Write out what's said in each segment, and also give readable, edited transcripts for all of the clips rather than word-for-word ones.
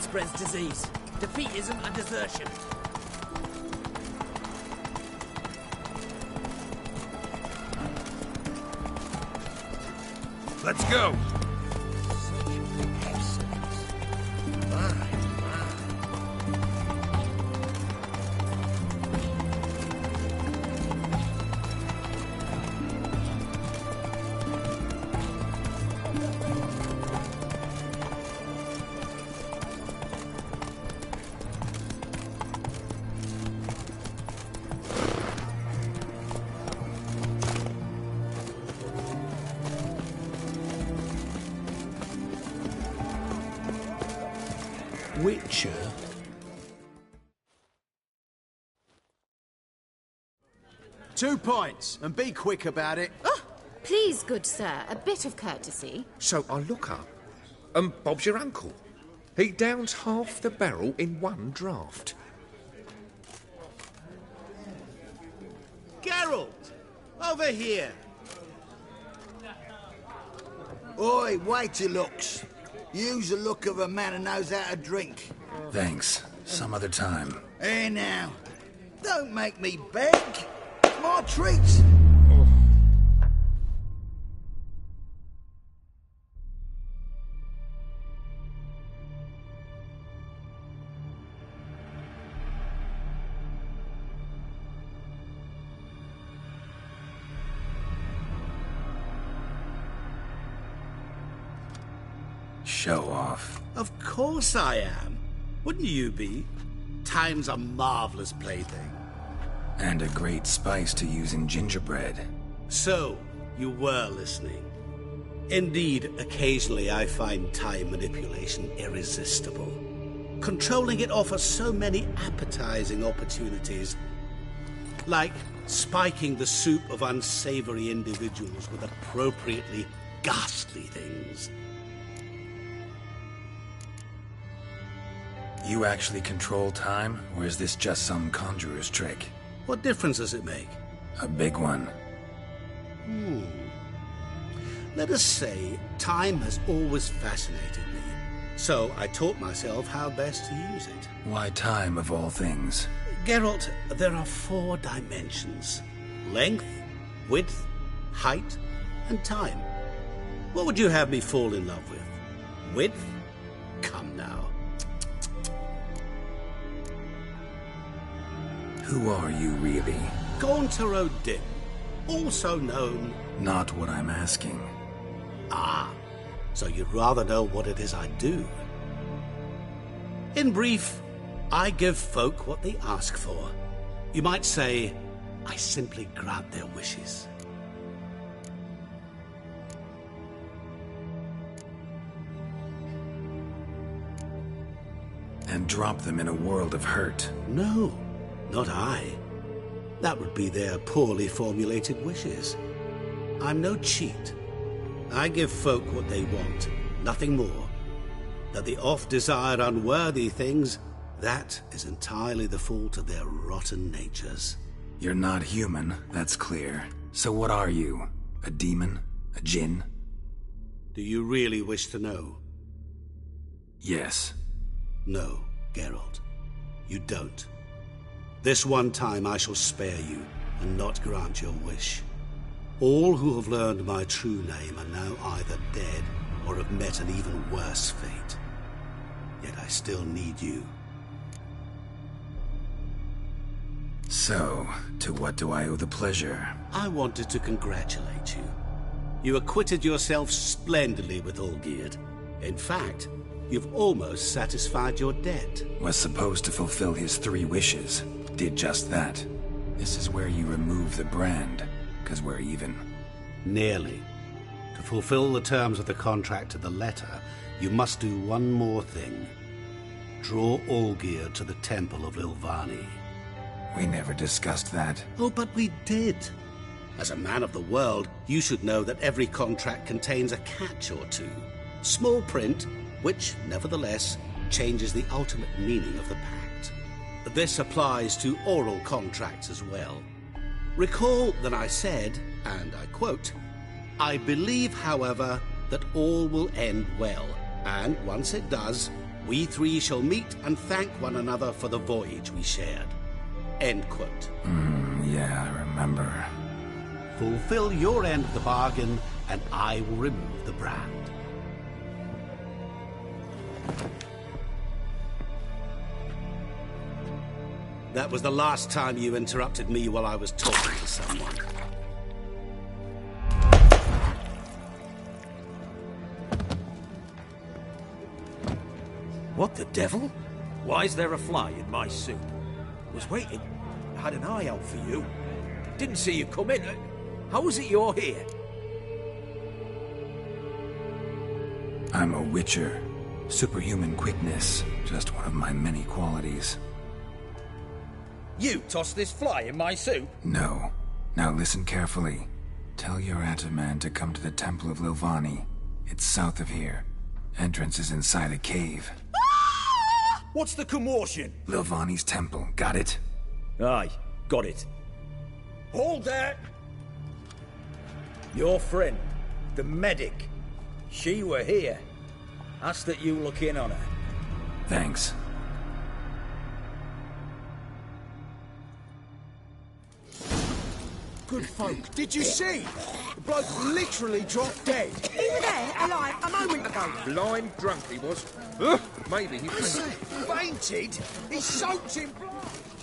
spreads disease. Defeatism and desertion. Let's go! Witcher? Two points, and be quick about it. Oh, please, good sir, a bit of courtesy. So I look up, and Bob's your uncle. He downs half the barrel in one draught. Geralt! Over here! Oi, wait your looks. Use the look of a man who knows how to drink. Thanks. Some other time. Here now. Don't make me beg. My treats. Show off. Of course I am. Wouldn't you be? Time's a marvelous plaything. And a great spice to use in gingerbread. So, you were listening. Indeed, occasionally I find time manipulation irresistible. Controlling it offers so many appetizing opportunities. Like spiking the soup of unsavory individuals with appropriately ghastly things. You actually control time, or is this just some conjurer's trick? What difference does it make? A big one. Let us say, time has always fascinated me. So I taught myself how best to use it. Why time, of all things? Geralt, there are 4 dimensions. Length, width, height, and time. What would you have me fall in love with? Width? Come now. Who are you, really? Gaunter O'Dim, also known... Not what I'm asking. Ah, so you'd rather know what it is I do. In brief, I give folk what they ask for. You might say, I simply grant their wishes. And drop them in a world of hurt. No, not I. That would be their poorly formulated wishes. I'm no cheat. I give folk what they want, nothing more. That they oft desire unworthy things, that is entirely the fault of their rotten natures. You're not human, that's clear. So what are you? A demon? A djinn? Do you really wish to know? Yes. No, Geralt. You don't. This one time I shall spare you, and not grant your wish. All who have learned my true name are now either dead, or have met an even worse fate. Yet I still need you. So, to what do I owe the pleasure? I wanted to congratulate you. You acquitted yourself splendidly with Olgierd. In fact, you've almost satisfied your debt. Was supposed to fulfill his 3 wishes. Did just that. This is where you remove the brand, because we're even. Nearly. To fulfill the terms of the contract to the letter, you must do one more thing. Draw Olgierd to the Temple of Lilvani. We never discussed that. Oh, but we did. As a man of the world, you should know that every contract contains a catch or two. Small print, which, nevertheless, changes the ultimate meaning of the pact. This applies to oral contracts as well. Recall that I said, and I quote, "I believe, however, that all will end well, and once it does, We three shall meet and thank one another for the voyage we shared. End quote. Yeah, I remember. Fulfill your end of the bargain, and I will remove the brand. That was the last time you interrupted me while I was talking to someone. What the devil? Why is there a fly in my soup? Was waiting. Had an eye out for you. Didn't see you come in. How is it you're here? I'm a witcher. Superhuman quickness, just one of my many qualities. You tossed this fly in my soup? No. Now listen carefully. Tell your Ataman to come to the Temple of Lilvani. It's south of here. Entrance is inside a cave. What's the commotion? Lilvani's temple, got it? Aye, got it. Hold there! Your friend, the medic, she were here. Ask that you look in on her. Thanks. Good folk. Did you see? The bloke literally dropped dead. He was there, alive, a moment ago. Blind drunk he was. Maybe he fainted. Fainted? He's soaked in blood.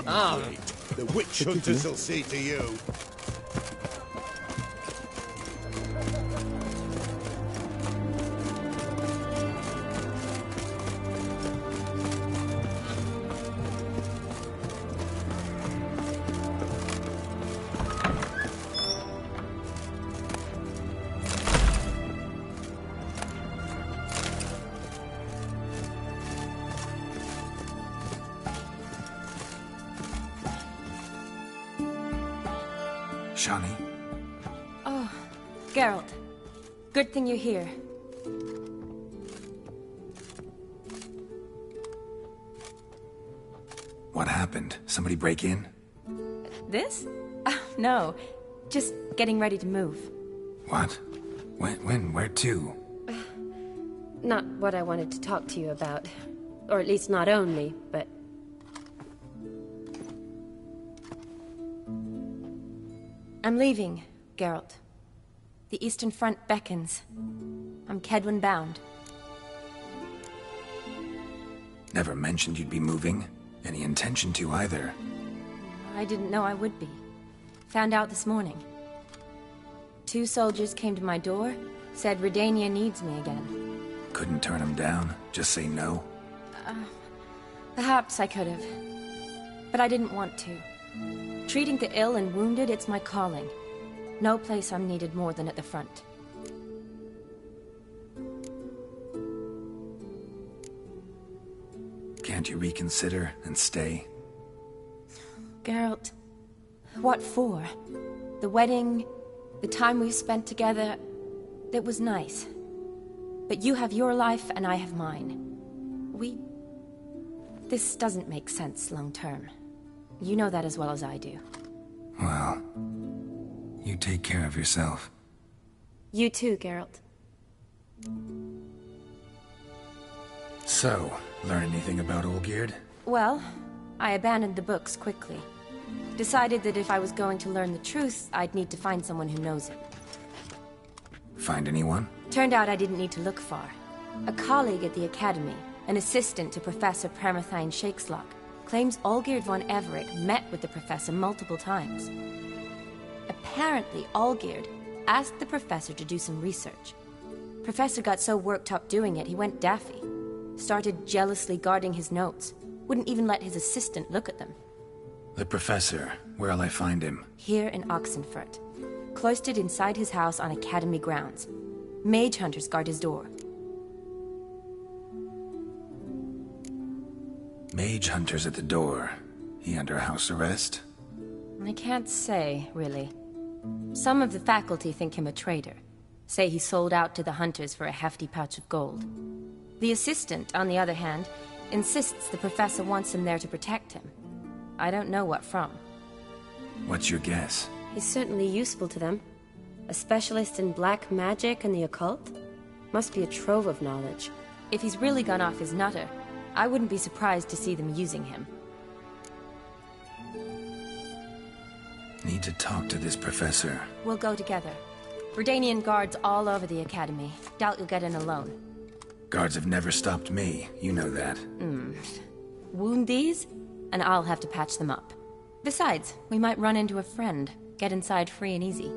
Ah, The witch hunters will see to you. Shani? Oh, Geralt. Good thing you're here. What happened? Somebody break in? This? No. Just getting ready to move. What? When? Where to? Not what I wanted to talk to you about. Or at least not only, but... I'm leaving, Geralt. The Eastern Front beckons. I'm Kedwin bound. Never mentioned you'd be moving. Any intention to either. I didn't know I would be. Found out this morning. 2 soldiers came to my door, said Redania needs me again. Couldn't turn him down? Just say no? Perhaps I could have. But I didn't want to. Treating the ill and wounded, it's my calling. No place I'm needed more than at the front. Can't you reconsider and stay? Geralt, what for? The wedding, the time we've spent together, it was nice. But you have your life and I have mine. This doesn't make sense long term. You know that as well as I do. Well, you take care of yourself. You too, Geralt. So, learn anything about Olgierd? Well, I abandoned the books quickly. Decided that if I was going to learn the truth, I'd need to find someone who knows it. Find anyone? Turned out I didn't need to look far. A colleague at the Academy, an assistant to Professor Permathine Shakeslock, claims Olgierd von Everec met with the professor multiple times. Apparently, Olgierd asked the professor to do some research. Professor got so worked up doing it, he went daffy. Started jealously guarding his notes. Wouldn't even let his assistant look at them. The professor. Where'll I find him? Here in Oxenfurt. Cloistered inside his house on Academy grounds. Mage hunters guard his door. Mage hunters at the door. He under house arrest? I can't say, really. Some of the faculty think him a traitor. Say he sold out to the hunters for a hefty pouch of gold. The assistant, on the other hand, insists the professor wants him there to protect him. I don't know what from. What's your guess? He's certainly useful to them. A specialist in black magic and the occult? Must be a trove of knowledge. If he's really gone off his nutter, I wouldn't be surprised to see them using him. Need to talk to this professor. We'll go together. Redanian guards all over the Academy. Doubt you'll get in alone. Guards have never stopped me, you know that. Wound these, and I'll have to patch them up. Besides, we might run into a friend. Get inside free and easy.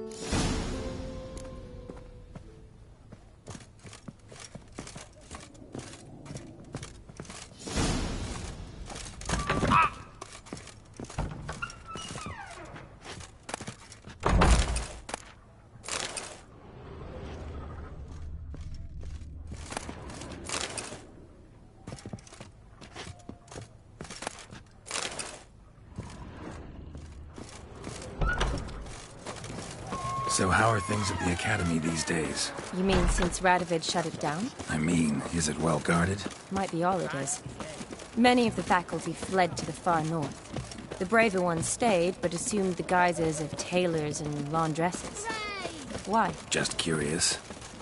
So how are things at the Academy these days? You mean since Radovid shut it down? I mean, is it well guarded? Might be all it is. Many of the faculty fled to the far north. The braver ones stayed, but assumed the guises of tailors and laundresses. Why? Just curious.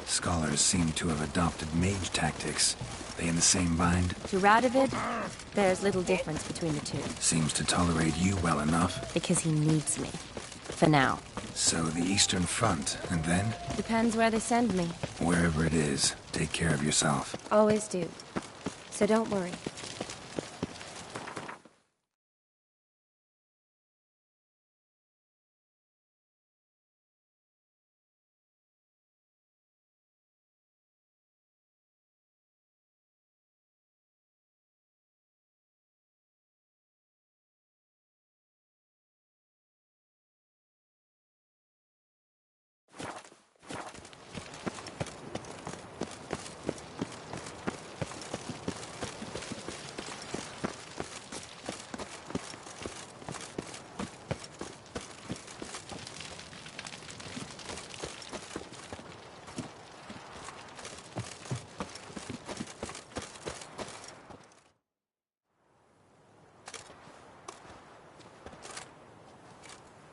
Scholars seem to have adopted mage tactics. They in the same bind? To Radovid, there's little difference between the two. Seems to tolerate you well enough. Because he needs me. For now. So the Eastern Front, and then? Depends where they send me. Wherever it is, take care of yourself. Always do. So don't worry.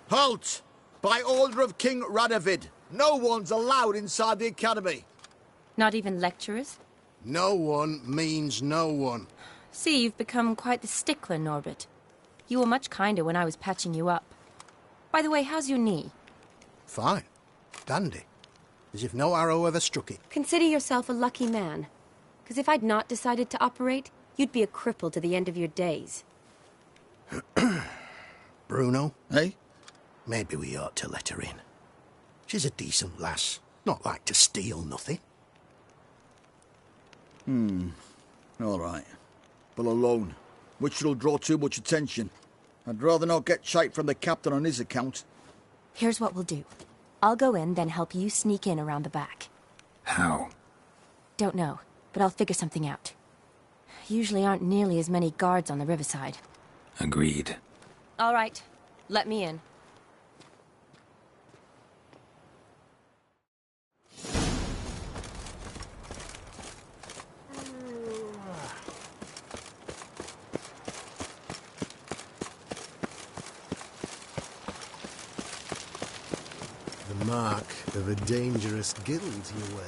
Halt! By order of King Radovid, no one's allowed inside the Academy. Not even lecturers? No one means no one. See, you've become quite the stickler, Norbert. You were much kinder when I was patching you up. By the way, how's your knee? Fine. Dandy. As if no arrow ever struck it. Consider yourself a lucky man. Because if I'd not decided to operate, you'd be a cripple to the end of your days. Bruno, eh? Maybe we ought to let her in. She's a decent lass. Not like to steal nothing. All right. But alone, which will draw too much attention. I'd rather not get shite from the captain on his account. Here's what we'll do. I'll go in, then help you sneak in around the back. How? Don't know, but I'll figure something out. Usually aren't nearly as many guards on the riverside. Agreed. All right. Let me in. The mark of a dangerous guild you wear.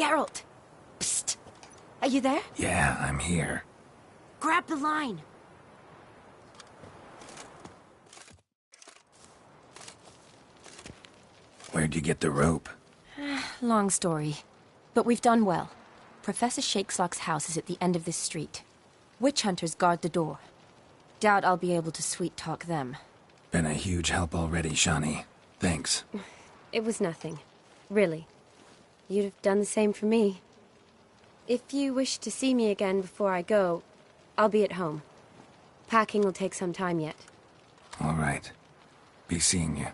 Geralt! Psst! Are you there? Yeah, I'm here. Grab the line! Where'd you get the rope? Long story. But we've done well. Professor Shakeslock's house is at the end of this street. Witch hunters guard the door. Doubt I'll be able to sweet-talk them. Been a huge help already, Shani. Thanks. It was nothing. Really. You'd have done the same for me. If you wish to see me again before I go, I'll be at home. Packing will take some time yet. All right. Be seeing you.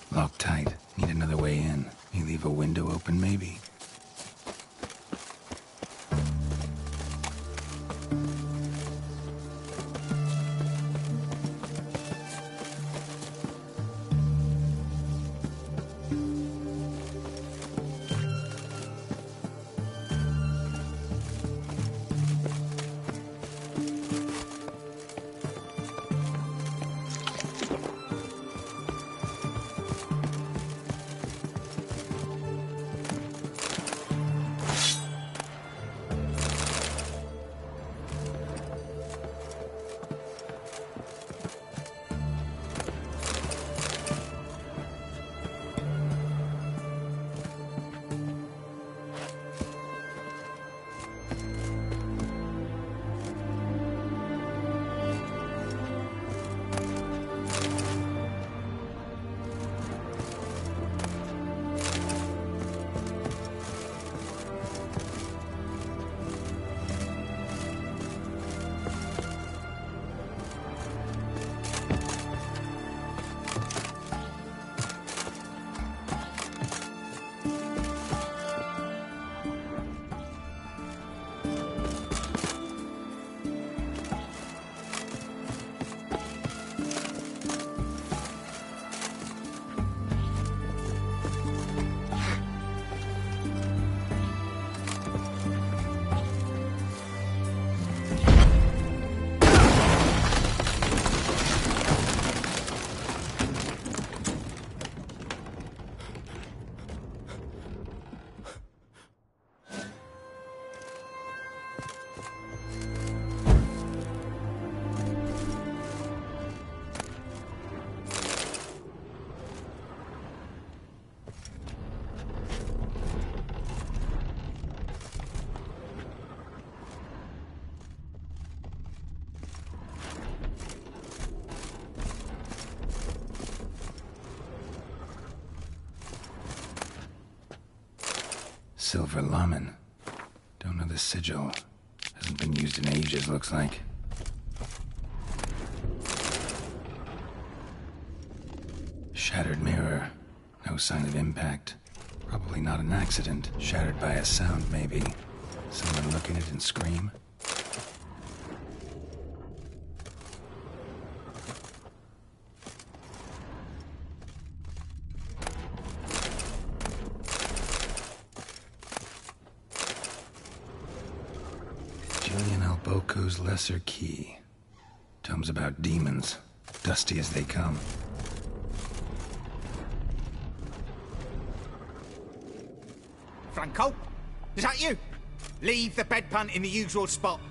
Locked tight. Need another way in. You leave a window open, maybe? Silver Lamen. Don't know the sigil. Hasn't been used in ages, looks like. Shattered mirror. No sign of impact. Probably not an accident. Shattered by a sound, maybe. Someone look at it and scream. Cthulhu's Lesser Key. Tomes about demons, dusty as they come. Franco? Is that you? Leave the bedpan in the usual spot.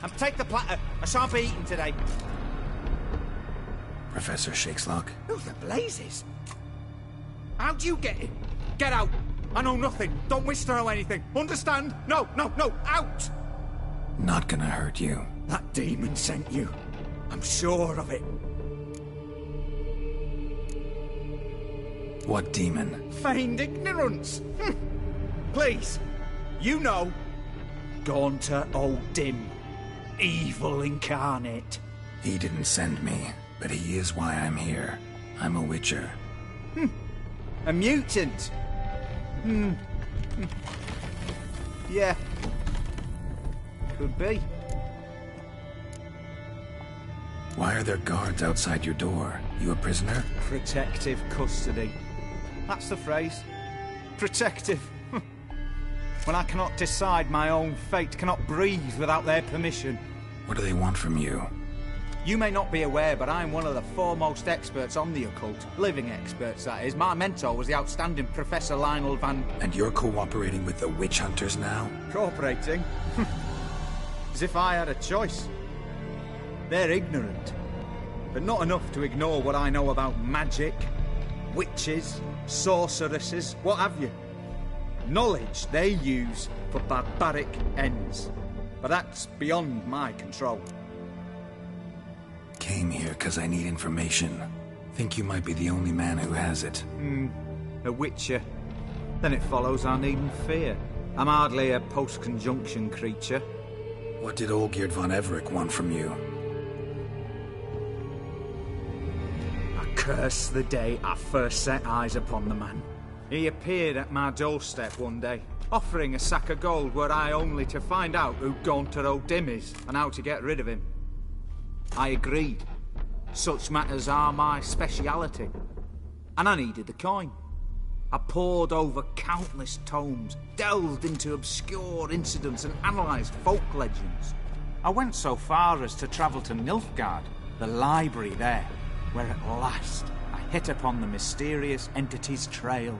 And take the platter. I shan't be eating today. Professor Shakeslock? Who the blazes? How'd you get in? Get out! I know nothing. Don't wish to know anything. Understand? No, no, no! Out! Not gonna hurt you. That demon sent you. I'm sure of it. What demon? Feigned ignorance. Please. You know. Gaunter O'Dim. Evil incarnate. He didn't send me, but he is why I'm here. I'm a witcher. A mutant. Yeah. Could be. Why are there guards outside your door? You a prisoner? Protective custody. That's the phrase. Protective. When I cannot decide my own fate, cannot breathe without their permission. What do they want from you? You may not be aware, but I'm one of the foremost experts on the occult. Living experts, that is. My mentor was the outstanding Professor Lionel Van... And you're cooperating with the witch hunters now? Cooperating? As if I had a choice. They're ignorant, but not enough to ignore what I know about magic, witches, sorceresses, what have you. Knowledge they use for barbaric ends. But that's beyond my control. Came here because I need information. Think you might be the only man who has it. A witcher. Then it follows I needn't fear. I'm hardly a post-conjunction creature. What did Olgierd von Everec want from you? I curse the day I first set eyes upon the man. He appeared at my doorstep one day, offering a sack of gold were I only to find out who Gaunter O'Dim is and how to get rid of him. I agreed. Such matters are my speciality. And I needed the coin. I pored over countless tomes, delved into obscure incidents and analysed folk legends. I went so far as to travel to Nilfgaard, the library there, where at last I hit upon the mysterious entity's trail.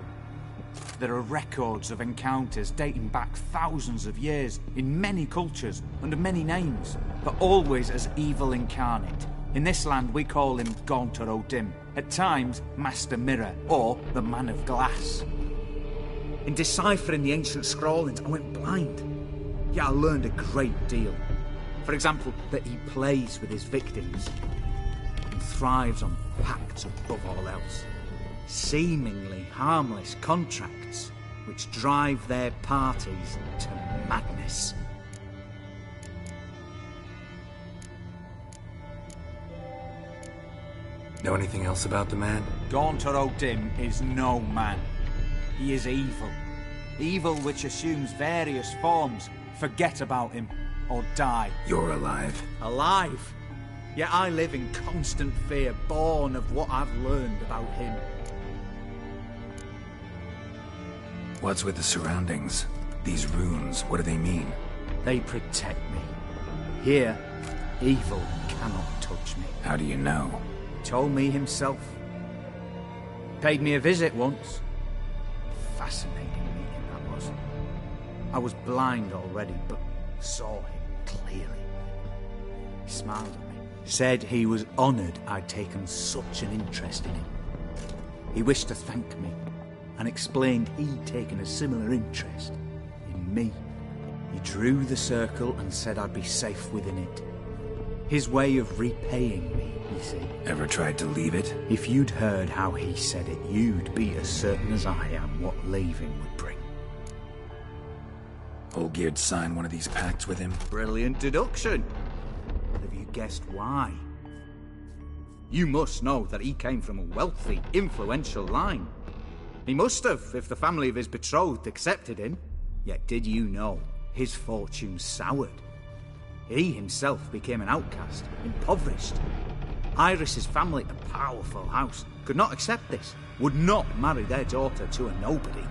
There are records of encounters dating back thousands of years, in many cultures, under many names, but always as evil incarnate. In this land we call him Gaunter O'Dim, at times Master Mirror, or the Man of Glass. In deciphering the ancient scrawlings, I went blind. Yet I learned a great deal. For example, that he plays with his victims, and thrives on pacts above all else. Seemingly harmless contracts which drive their parties to madness. Know anything else about the man? Gaunter O'Dim is no man. He is evil. Evil which assumes various forms. Forget about him, or die. You're alive. Alive? Yet I live in constant fear, born of what I've learned about him. What's with the surroundings? These runes, what do they mean? They protect me. Here, evil cannot touch me. How do you know? Told me himself. Paid me a visit once. Fascinating meeting that was. I was blind already, but saw him clearly. He smiled at me. Said he was honoured I'd taken such an interest in him. He wished to thank me, and explained he'd taken a similar interest in me. He drew the circle and said I'd be safe within it. His way of repaying me, you see. Ever tried to leave it? If you'd heard how he said it, you'd be as certain as I am what leaving would bring. Olgierd signed one of these pacts with him? Brilliant deduction. Have you guessed why? You must know that he came from a wealthy, influential line. He must have, if the family of his betrothed accepted him. Yet did you know his fortune soured? He himself became an outcast, impoverished. Iris's family, a powerful house, could not accept this, would not marry their daughter to a nobody.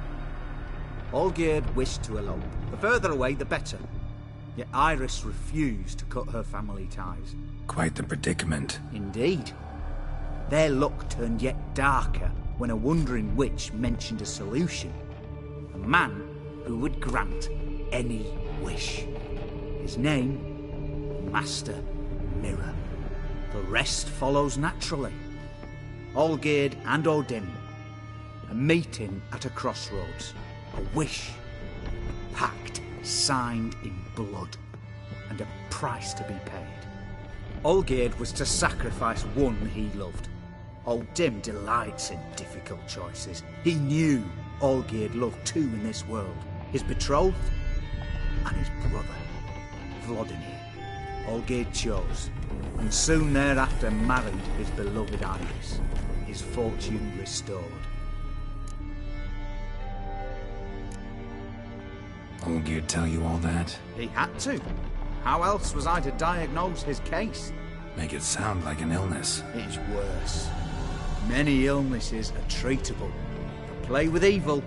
Olgierd wished to elope. The further away, the better. Yet Iris refused to cut her family ties. Quite the predicament. Indeed. Their luck turned yet darker when a wandering witch mentioned a solution. A man who would grant any wish. His name, Master Mirror. The rest follows naturally. Olgierd and Odin. A meeting at a crossroads. A wish. A pact signed in blood. And a price to be paid. Olgierd was to sacrifice one he loved. Odin delights in difficult choices. He knew Olgierd loved two in this world. His betrothed and his brother, Vladimir. Olgierd chose, and soon thereafter married his beloved Iris, his fortune restored. Olgierd tell you all that? He had to. How else was I to diagnose his case? Make it sound like an illness. It's worse. Many illnesses are treatable. But play with evil,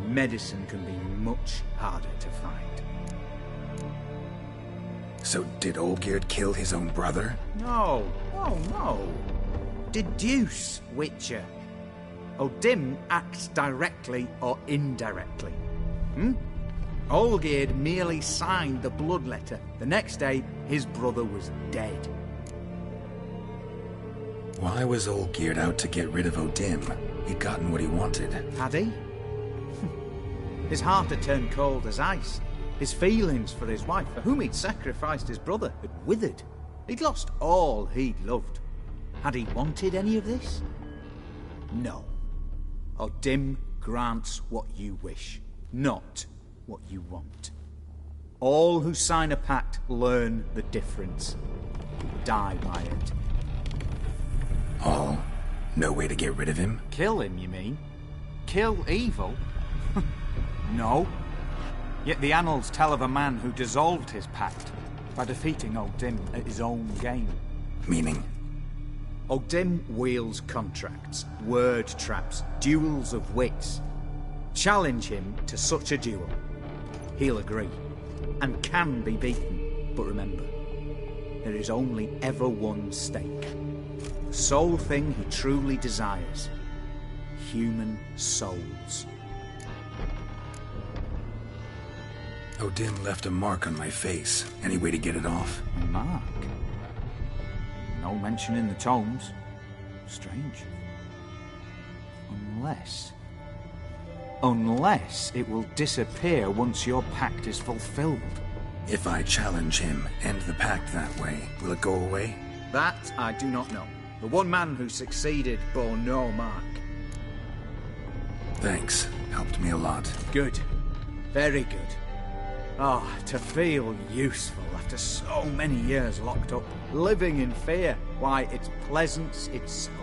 medicine can be much harder to find. So did Olgierd kill his own brother? No. Oh, no. Deduce, Witcher. Odin acts directly or indirectly. Olgierd merely signed the blood letter. The next day, his brother was dead. Why was Olgierd out to get rid of Odin? He'd gotten what he wanted. Had he? His heart had turned cold as ice. His feelings for his wife, for whom he'd sacrificed his brother, had withered. He'd lost all he'd loved. Had he wanted any of this? No. Odin grants what you wish, not what you want. All who sign a pact learn the difference. Die by it. All? No way to get rid of him? Kill him, you mean? Kill evil? No. Yet the annals tell of a man who dissolved his pact by defeating Odin at his own game. Meaning? Odin wields contracts, word traps, duels of wits. Challenge him to such a duel. He'll agree, and can be beaten. But remember, there is only ever one stake. The sole thing he truly desires. Human souls. Odin left a mark on my face. Any way to get it off? A mark? No mention in the tomes. Strange. Unless it will disappear once your pact is fulfilled. If I challenge him, end the pact that way, will it go away? That I do not know. The one man who succeeded bore no mark. Thanks. Helped me a lot. Good. Very good. Ah, to feel useful after so many years locked up, living in fear. Why, it's pleasance itself.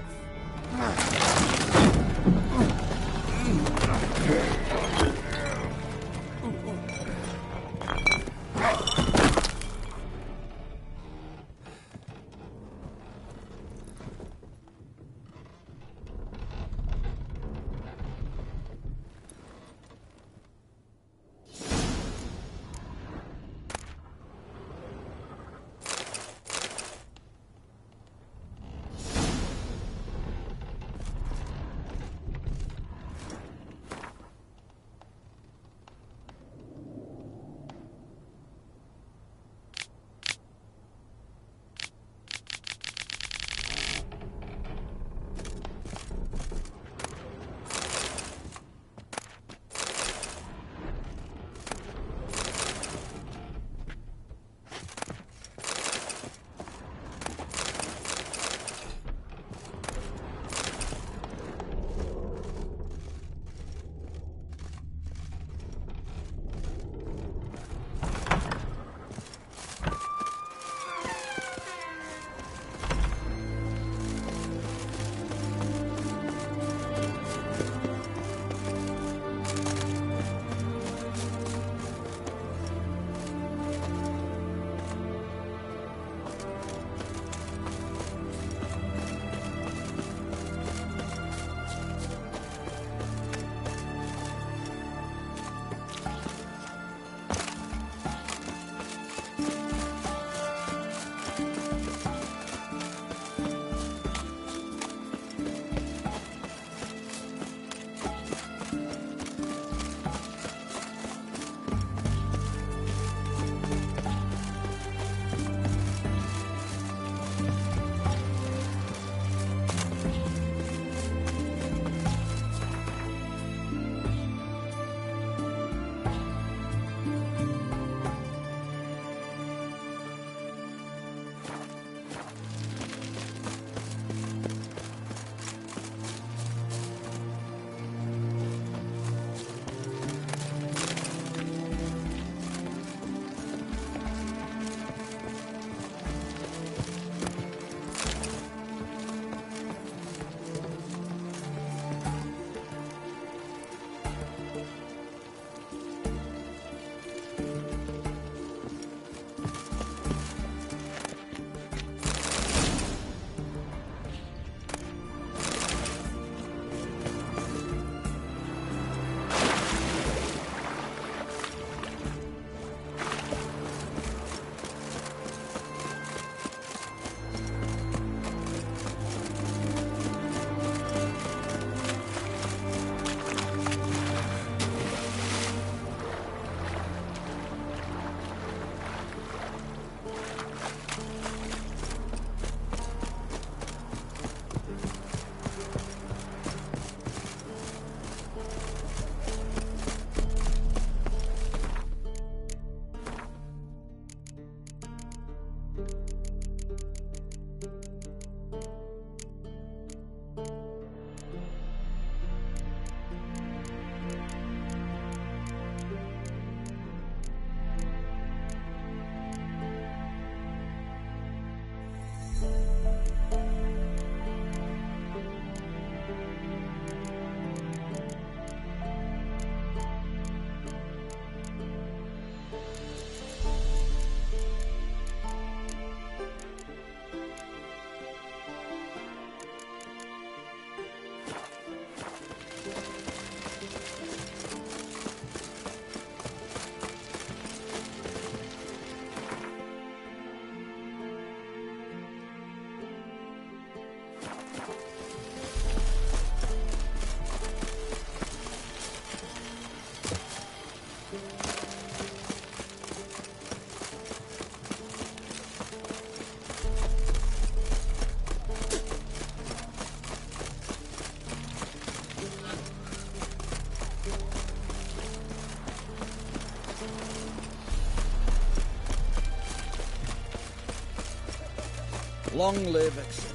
Long live Excellence.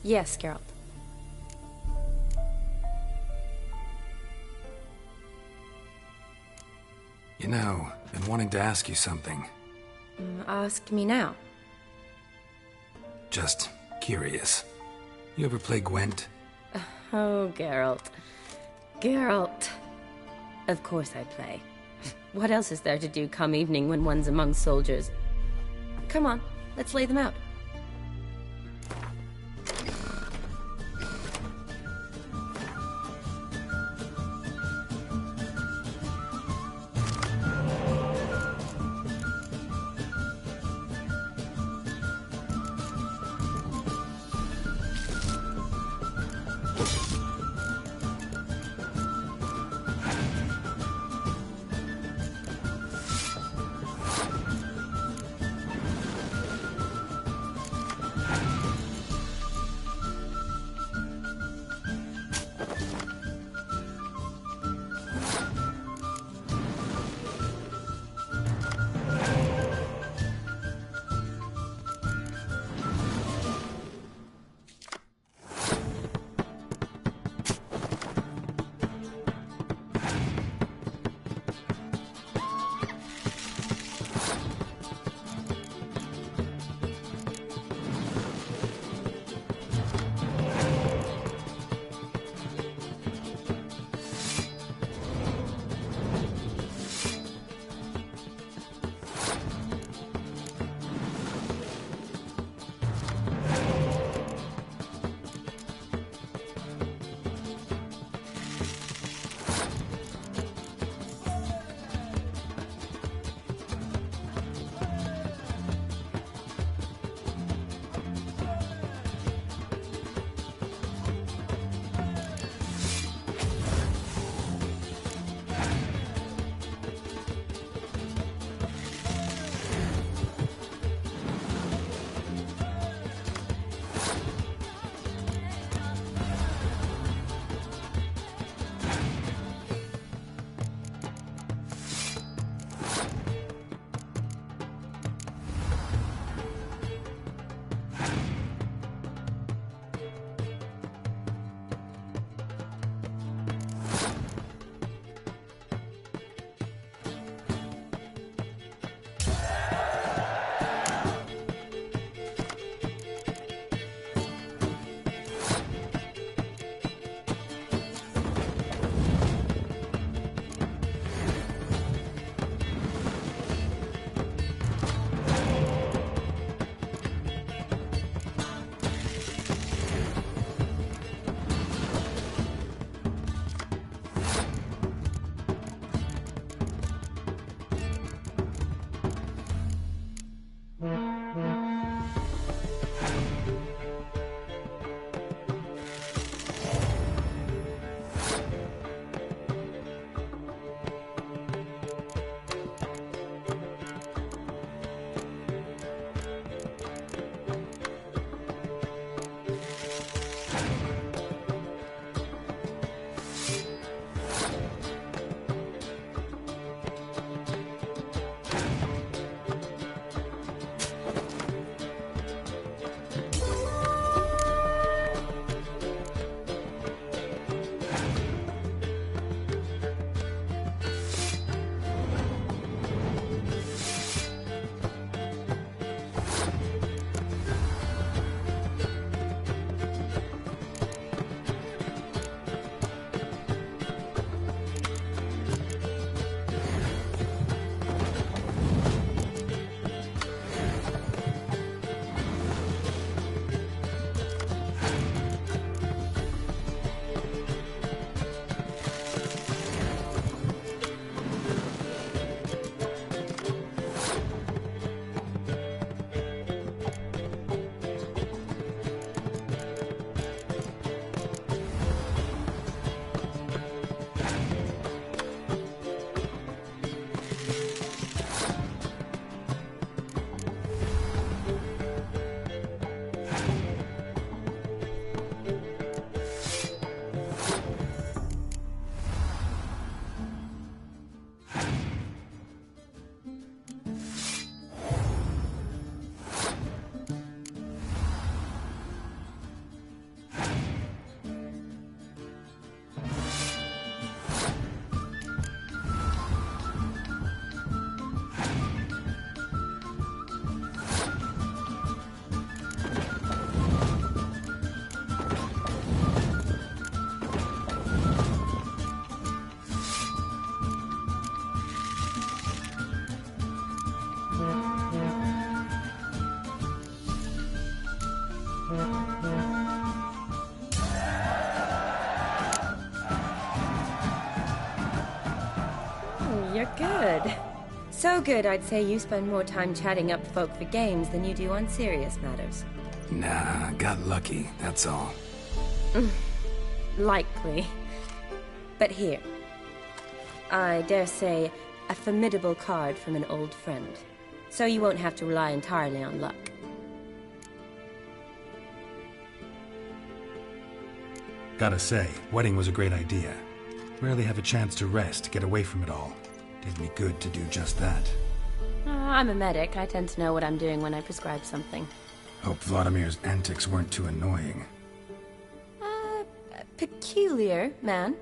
Yes, Geralt. You know, been wanting to ask you something. Ask me now. Just curious. You ever play Gwent? Oh, Geralt. Geralt. Of course I play. What else is there to do come evening when one's among soldiers? Come on, let's lay them out. you're good. So good, I'd say you spend more time chatting up folk for games than you do on serious matters. Nah, got lucky, that's all. Likely. But here. I dare say, a formidable card from an old friend. So you won't have to rely entirely on luck. Gotta say, wedding was a great idea. Rarely have a chance to rest, get away from it all. Did me good to do just that. I'm a medic. I tend to know what I'm doing when I prescribe something. Hope Vladimir's antics weren't too annoying. Peculiar man.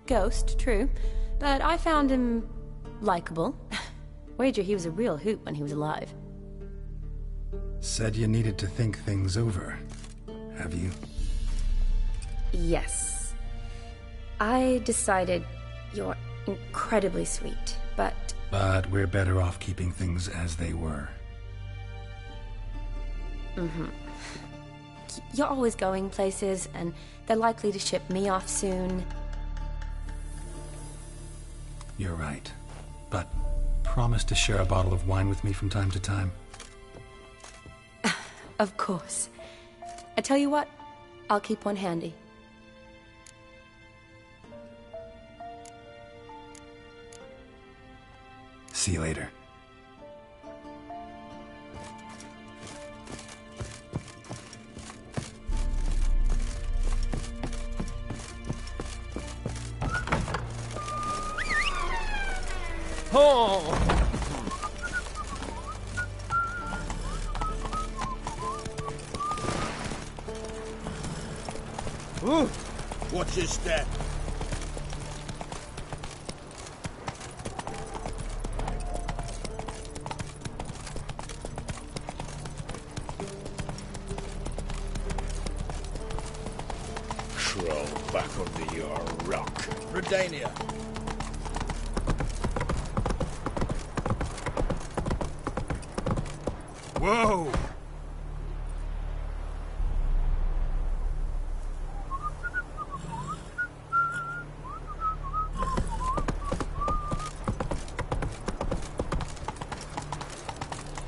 Ghost, true. But I found him likable. Wager he was a real hoot when he was alive. Said you needed to think things over. Have you? Yes. I decided you're incredibly sweet, but... But we're better off keeping things as they were. You're always going places, and they're likely to ship me off soon. You're right. But promise to share a bottle of wine with me from time to time. Of course. I tell you what, I'll keep one handy. See you later. Oh! Ooh. Watch your step. Crawl back under your rock. Redania. Whoa!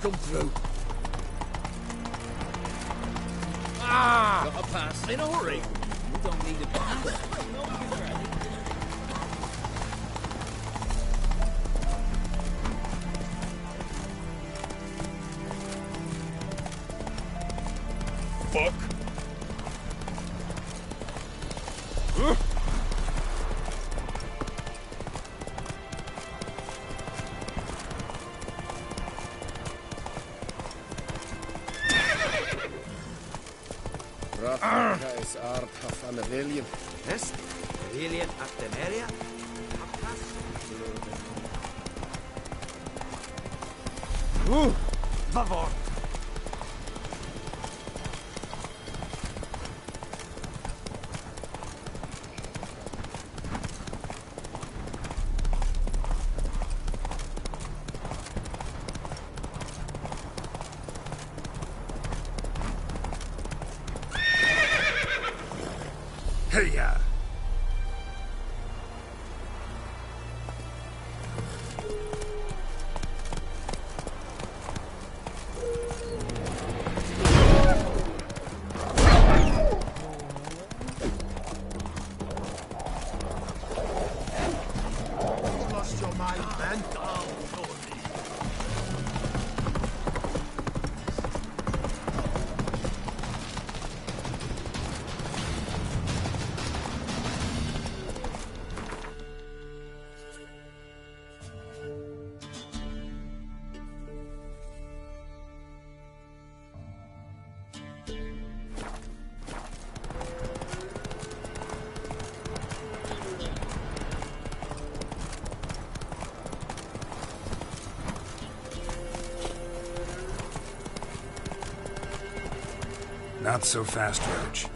Come through. Ah! Got a pass in a hurry. You don't need a pass. Fuck! Rafka is art of an alien. Yes? Alien at the area? Favor. Hey-ya! Lost your mind, man. Not so fast, Roach.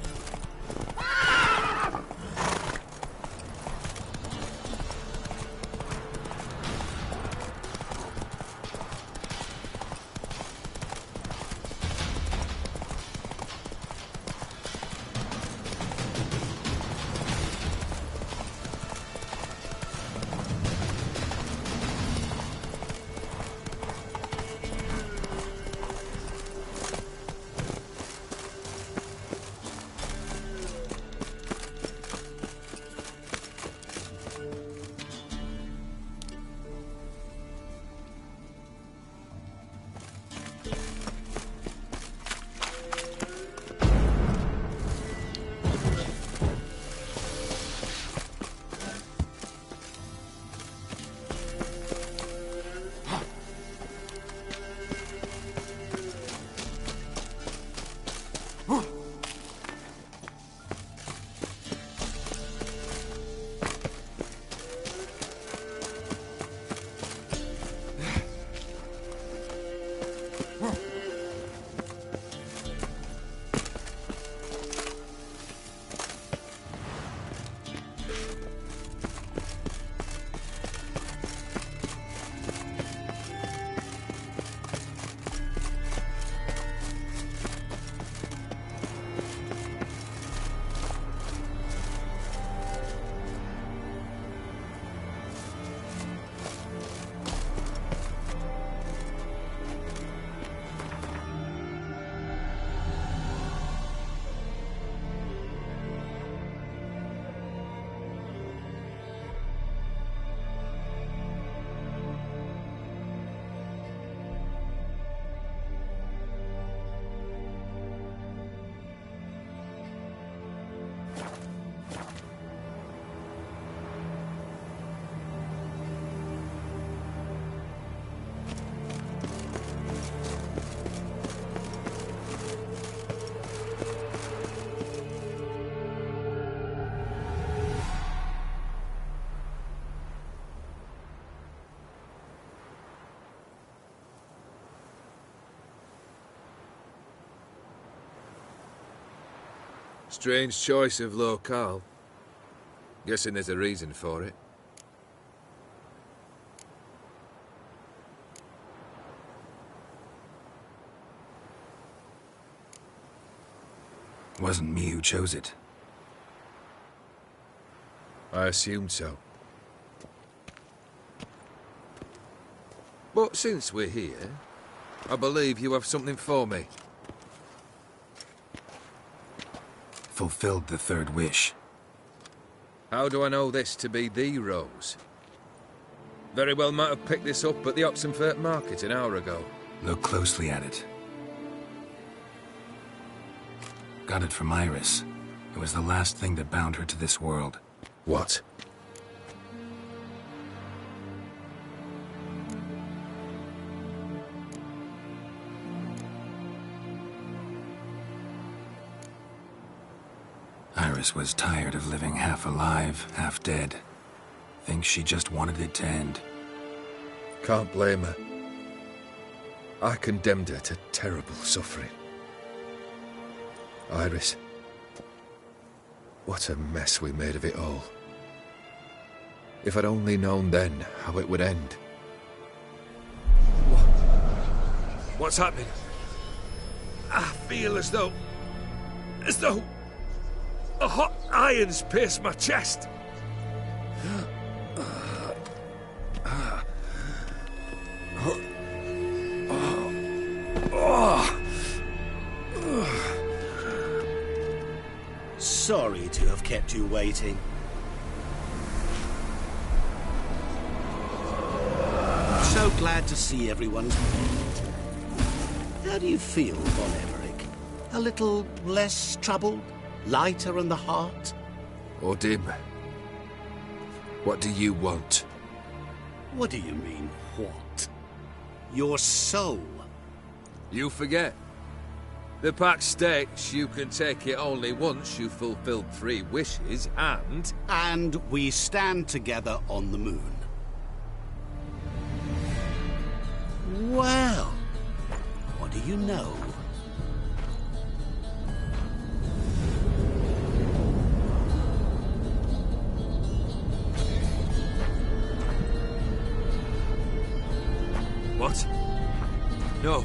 Strange choice of locale. Guessing there's a reason for it. Wasn't me who chose it. I assumed so. But since we're here, I believe you have something for me. Fulfilled the third wish. How do I know this to be the rose? Very well might have picked this up at the Oxenfurt market an hour ago. Look closely at it. Got it from Iris. It was the last thing that bound her to this world. What? Iris was tired of living half alive, half dead. Thinks she just wanted it to end. Can't blame her. I condemned her to terrible suffering. Iris. What a mess we made of it all. If I'd only known then how it would end. What's happening? I feel as though a hot iron's pierced my chest. Sorry to have kept you waiting. So glad to see everyone's moved. How do you feel, Von Everett? A little less troubled? Lighter in the heart? Odim, what do you want? What do you mean, what? Your soul. You forget. The pact states you can take it only once you've fulfilled 3 wishes, and... And we stand together on the moon. Well, what do you know? What? No.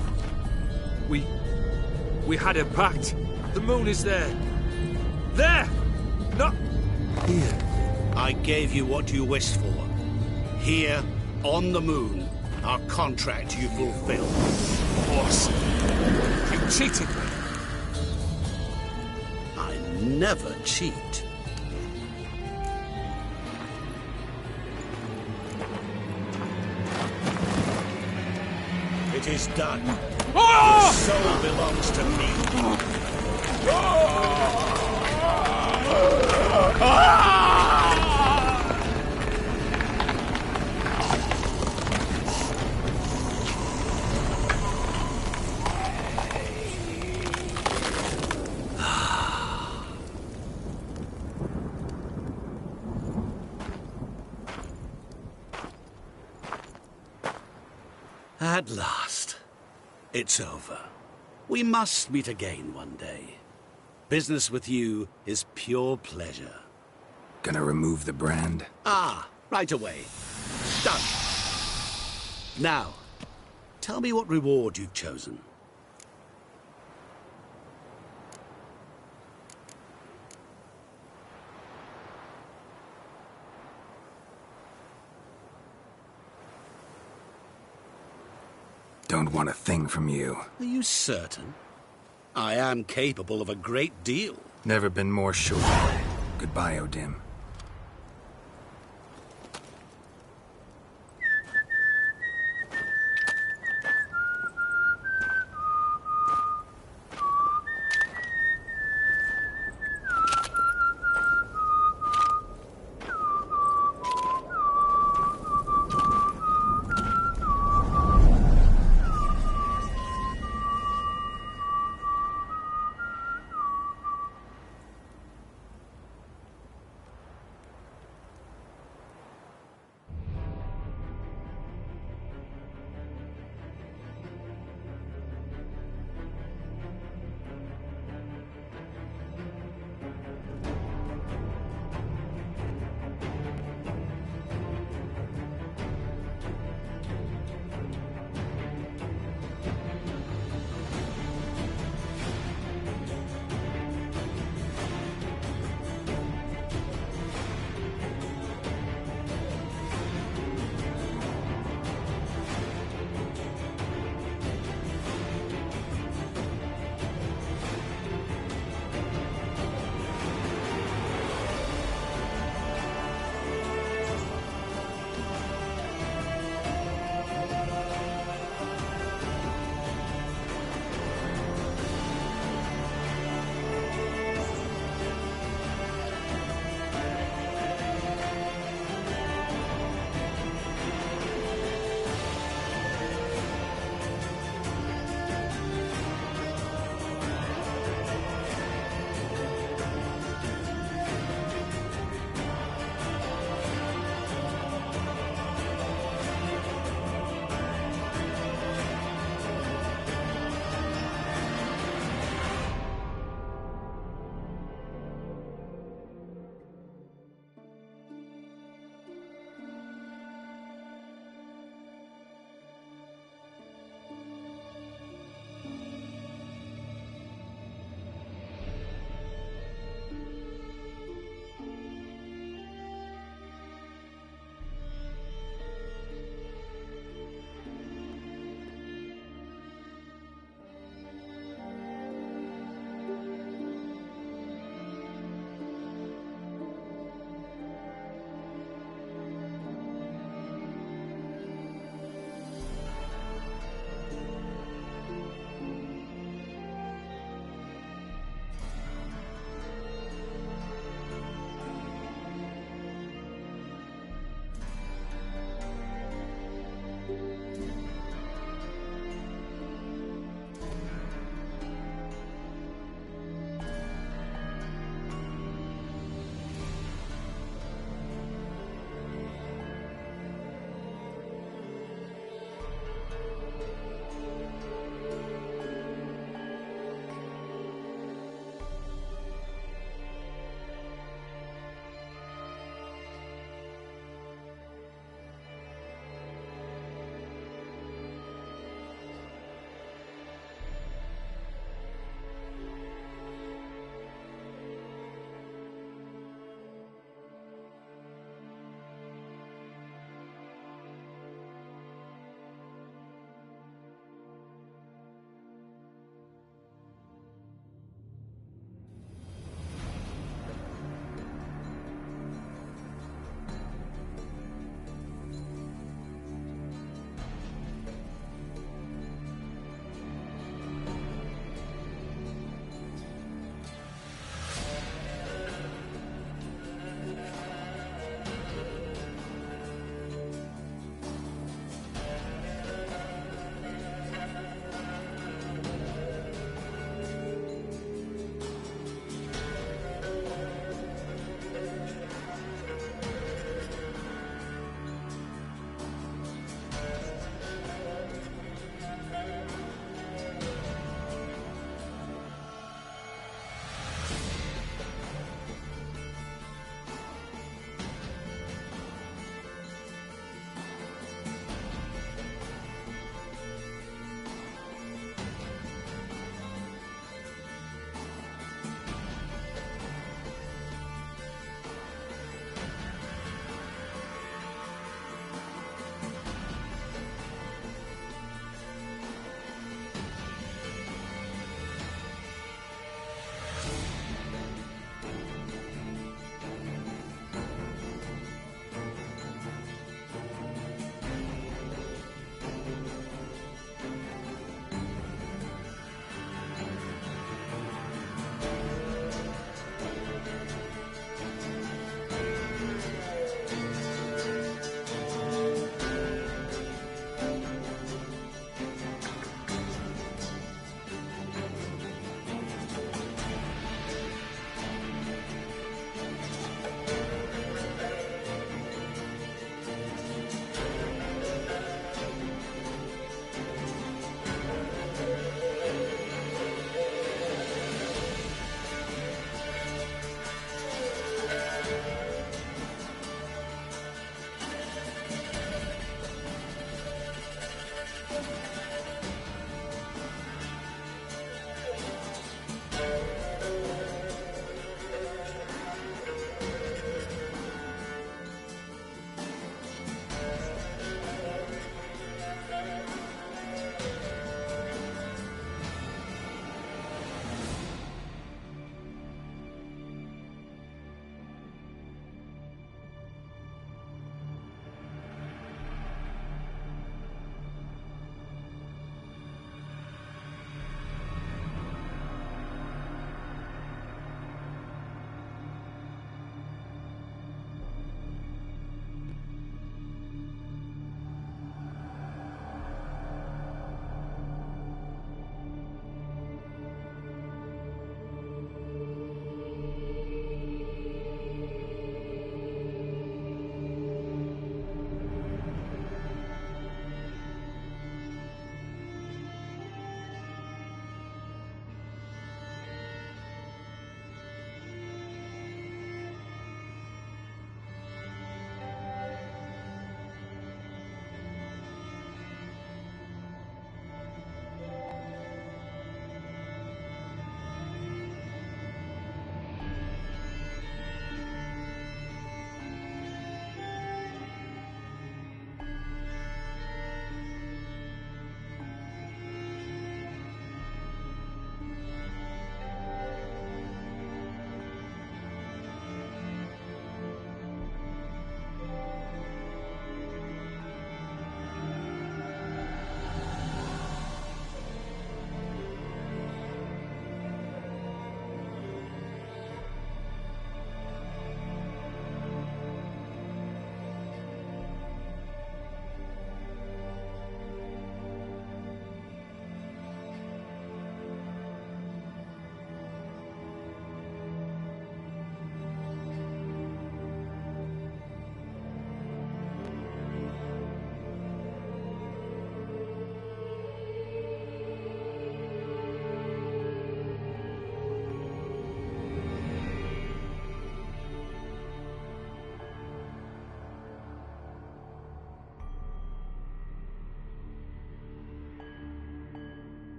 We had a pact. The moon is there. There! Not here. I gave you what you wished for. Here, on the moon, our contract you fulfilled. Boss, you cheated me. I never cheat. It is done. Your soul belongs to me. At last. It's over. We must meet again one day. Business with you is pure pleasure. Gonna remove the brand? Ah, right away. Done. Now, tell me what reward you've chosen. Don't want a thing from you. Are you certain? I am capable of a great deal. Never been more sure. Goodbye, Odim.